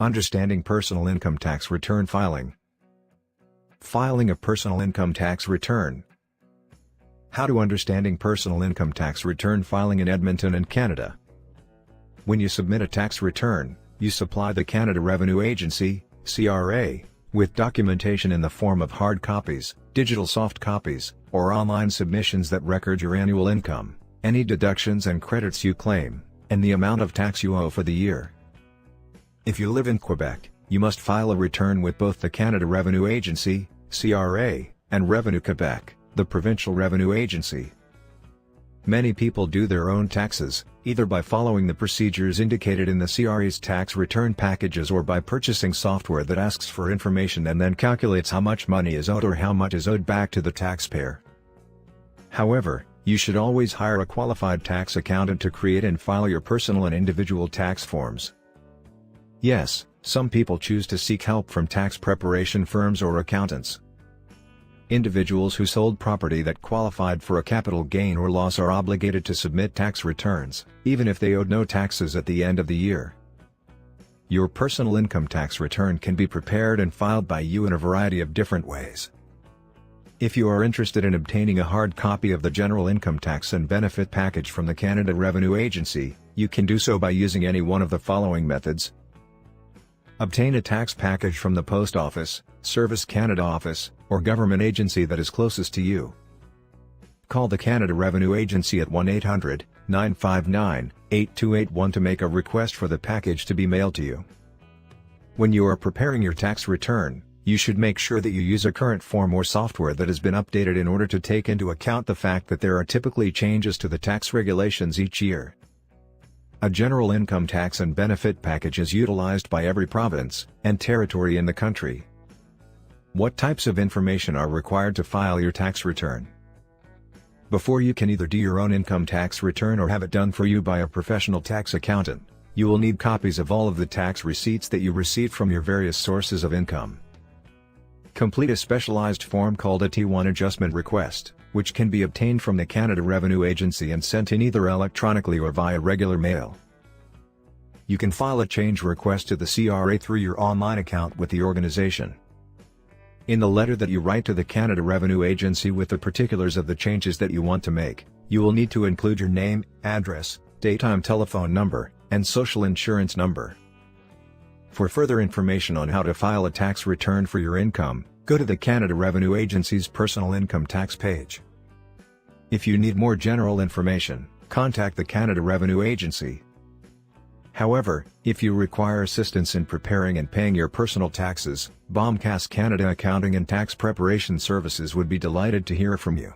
Understanding personal income tax return filing. Filing a personal income tax return. How to understanding personal income tax return filing in Edmonton and Canada. When you submit a tax return, you supply the Canada Revenue Agency, CRA, with documentation in the form of hard copies, digital soft copies, or online submissions that record your annual income, any deductions and credits you claim, and the amount of tax you owe for the year. If you live in Quebec, you must file a return with both the Canada Revenue Agency, CRA, and Revenue Quebec, the provincial revenue agency. Many people do their own taxes, either by following the procedures indicated in the CRA's tax return packages or by purchasing software that asks for information and then calculates how much money is owed or how much is owed back to the taxpayer. However, you should always hire a qualified tax accountant to create and file your personal and individual tax forms. Yes, some people choose to seek help from tax preparation firms or accountants. Individuals who sold property that qualified for a capital gain or loss are obligated to submit tax returns, even if they owed no taxes at the end of the year. Your personal income tax return can be prepared and filed by you in a variety of different ways. If you are interested in obtaining a hard copy of the General Income Tax and Benefit Package from the Canada Revenue Agency, you can do so by using any one of the following methods. Obtain a tax package from the Post Office, Service Canada Office, or government agency that is closest to you. Call the Canada Revenue Agency at 1-800-959-8281 to make a request for the package to be mailed to you. When you are preparing your tax return, you should make sure that you use a current form or software that has been updated in order to take into account the fact that there are typically changes to the tax regulations each year. A general income tax and benefit package is utilized by every province and territory in the country. What types of information are required to file your tax return? Before you can either do your own income tax return or have it done for you by a professional tax accountant, you will need copies of all of the tax receipts that you received from your various sources of income. Complete a specialized form called a T1 adjustment request, which can be obtained from the Canada Revenue Agency and sent in either electronically or via regular mail. You can file a change request to the CRA through your online account with the organization. In the letter that you write to the Canada Revenue Agency with the particulars of the changes that you want to make, you will need to include your name, address, daytime telephone number, and social insurance number. For further information on how to file a tax return for your income, go to the Canada Revenue Agency's personal income tax page. If you need more general information, contact the Canada Revenue Agency. However, if you require assistance in preparing and paying your personal taxes, Bombcast Canada Accounting and Tax Preparation Services would be delighted to hear from you.